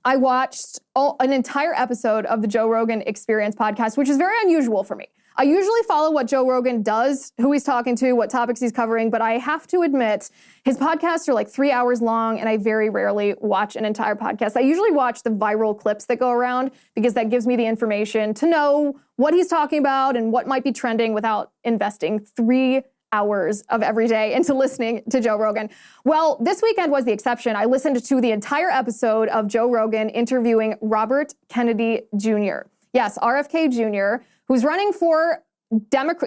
I watched an entire episode of the Joe Rogan Experience podcast, which is very unusual for me. I usually follow what Joe Rogan does, who he's talking to, what topics he's covering, but I have to admit, his podcasts are like 3 hours long, and I very rarely watch an entire podcast. I usually watch the viral clips that go around because that gives me the information to know what he's talking about and what might be trending without investing 3 hours of every day into listening to Joe Rogan. Well, this weekend was the exception. I listened to the entire episode of Joe Rogan interviewing Robert Kennedy Jr. Yes, RFK Jr., who's running for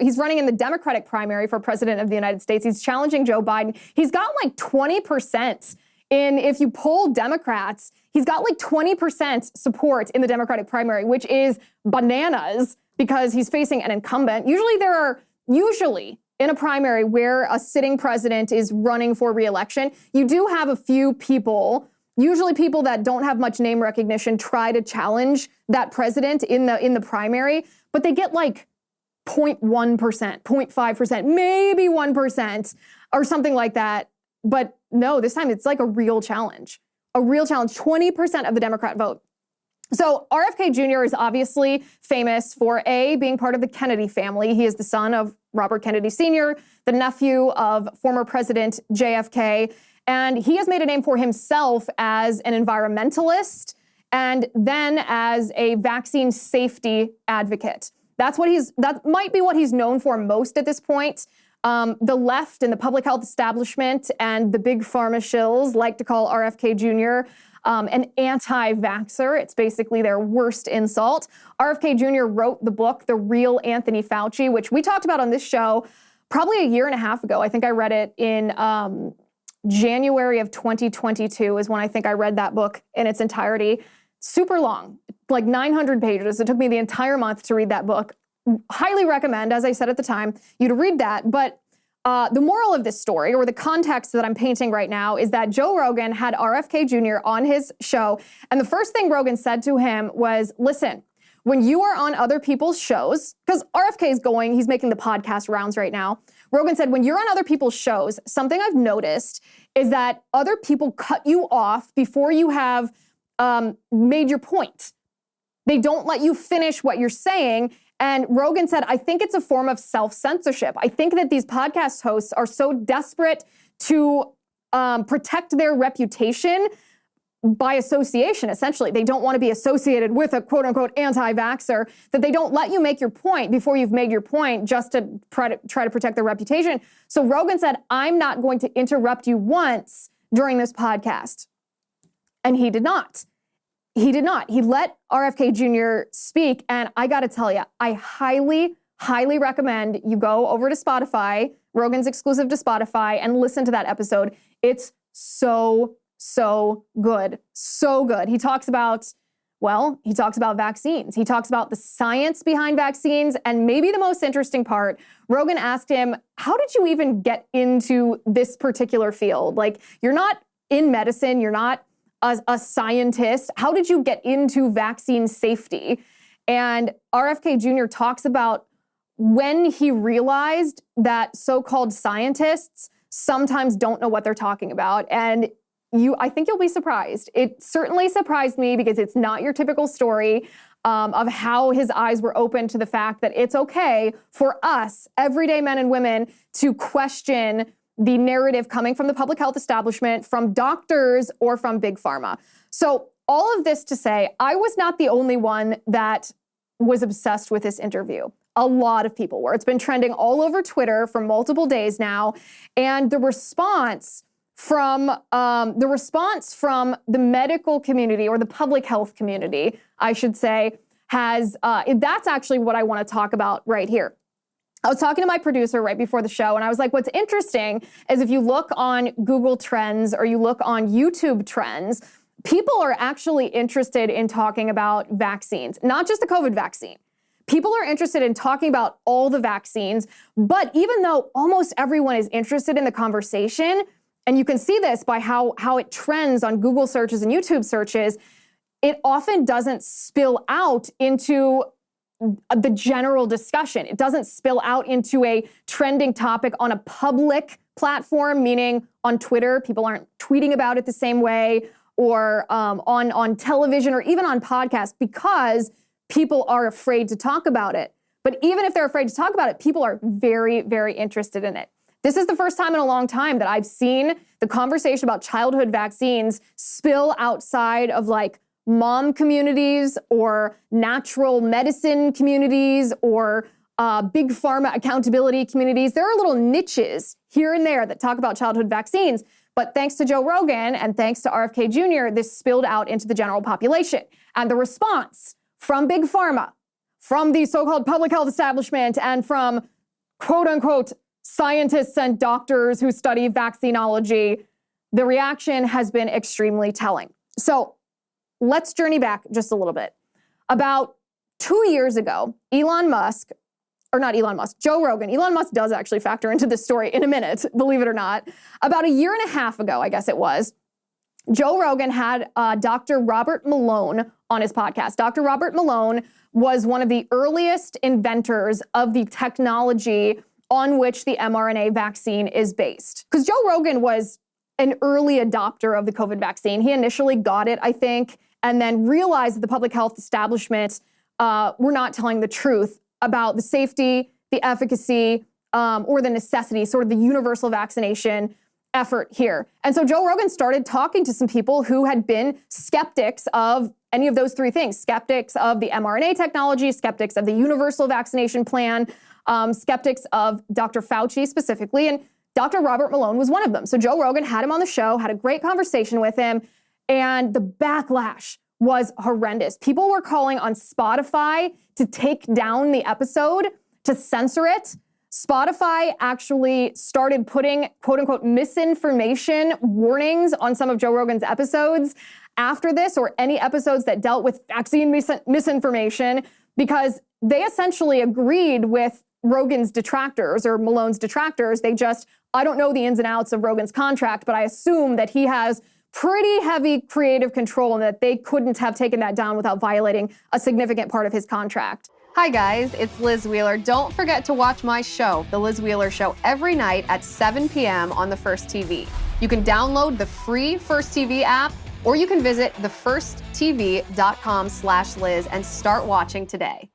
he's running in the Democratic primary for president of the United States. He's challenging Joe Biden. He's got like 20% if you poll Democrats, he's got like 20% support in the Democratic primary, which is bananas because he's facing an incumbent. Usually in a primary where a sitting president is running for re-election, you do have a few people, usually people that don't have much name recognition, try to challenge that president in the primary, but they get like 0.1%, 0.5%, maybe 1% or something like that. But no, this time it's like a real challenge, 20% of the Democrat vote. So RFK Jr. is obviously famous for being part of the Kennedy family. He is the son of Robert Kennedy Sr., the nephew of former President JFK, and he has made a name for himself as an environmentalist and then as a vaccine safety advocate. That might be what he's known for most at this point. The left and the public health establishment and the big pharma shills like to call RFK Jr. An anti-vaxxer. It's basically their worst insult. RFK Jr. wrote the book, The Real Anthony Fauci, which we talked about on this show probably a year and a half ago. I think I read it in January of 2022 is when I think I read that book in its entirety. Super long, like 900 pages. It took me the entire month to read that book. Highly recommend, as I said at the time, you to read that. But the moral of this story, or the context that I'm painting right now, is that Joe Rogan had RFK Jr. on his show. And the first thing Rogan said to him was, listen, when you are on other people's shows, because RFK is he's making the podcast rounds right now. Rogan said, when you're on other people's shows, something I've noticed is that other people cut you off before you have made your point. They don't let you finish what you're saying. And Rogan said, I think it's a form of self-censorship. I think that these podcast hosts are so desperate to protect their reputation by association, essentially. They don't want to be associated with a quote-unquote anti-vaxxer, that they don't let you make your point before you've made your point just to try to protect their reputation. So Rogan said, I'm not going to interrupt you once during this podcast. And he did not. He let RFK Jr. speak. And I got to tell you, I highly, highly recommend you go over to Spotify, Rogan's exclusive to Spotify, and listen to that episode. It's so good. So good. He talks about vaccines. He talks about the science behind vaccines. And maybe the most interesting part, Rogan asked him, how did you even get into this particular field? Like, you're not in medicine. You're not a scientist. How did you get into vaccine safety? And RFK Jr. talks about when he realized that so-called scientists sometimes don't know what they're talking about. And I think you'll be surprised. It certainly surprised me because it's not your typical story of how his eyes were open to the fact that it's okay for us, everyday men and women, to question the narrative coming from the public health establishment, from doctors, or from big pharma. So all of this to say, I was not the only one that was obsessed with this interview. A lot of people were. It's been trending all over Twitter for multiple days now. And the response from the medical community, or the public health community, I should say, that's actually what I want to talk about right here. I was talking to my producer right before the show, and I was like, what's interesting is if you look on Google Trends or you look on YouTube Trends, people are actually interested in talking about vaccines, not just the COVID vaccine. People are interested in talking about all the vaccines, but even though almost everyone is interested in the conversation, and you can see this by how it trends on Google searches and YouTube searches, it often doesn't spill out into the general discussion. It doesn't spill out into a trending topic on a public platform, meaning on Twitter, people aren't tweeting about it the same way. or on television or even on podcasts because people are afraid to talk about it. But even if they're afraid to talk about it, people are very, very interested in it. This is the first time in a long time that I've seen the conversation about childhood vaccines spill outside of like mom communities or natural medicine communities or big pharma accountability communities. There are little niches here and there that talk about childhood vaccines. But thanks to Joe Rogan and thanks to RFK Jr., this spilled out into the general population. And the response from big pharma, from the so-called public health establishment, and from quote unquote scientists and doctors who study vaccinology, the reaction has been extremely telling. So let's journey back just a little bit. About 2 years ago, Joe Rogan. Elon Musk does actually factor into this story in a minute, believe it or not. About a year and a half ago, I guess it was, Joe Rogan had Dr. Robert Malone on his podcast. Dr. Robert Malone was one of the earliest inventors of the technology on which the mRNA vaccine is based. Because Joe Rogan was an early adopter of the COVID vaccine. He initially got it, I think, and then realized that the public health establishment were not telling the truth about the safety, the efficacy, or the necessity, sort of the universal vaccination effort here. And so Joe Rogan started talking to some people who had been skeptics of any of those three things: skeptics of the mRNA technology, skeptics of the universal vaccination plan, skeptics of Dr. Fauci specifically, and Dr. Robert Malone was one of them. So Joe Rogan had him on the show, had a great conversation with him, and the backlash was horrendous. People were calling on Spotify to take down the episode, to censor it. Spotify actually started putting quote unquote misinformation warnings on some of Joe Rogan's episodes after this, or any episodes that dealt with vaccine misinformation, because they essentially agreed with Rogan's detractors or Malone's detractors. I don't know the ins and outs of Rogan's contract, but I assume that he has pretty heavy creative control and that they couldn't have taken that down without violating a significant part of his contract. Hi guys, it's Liz Wheeler. Don't forget to watch my show, The Liz Wheeler Show, every night at 7 p.m. on the First TV. You can download the free First TV app, or you can visit thefirsttv.com/Liz and start watching today.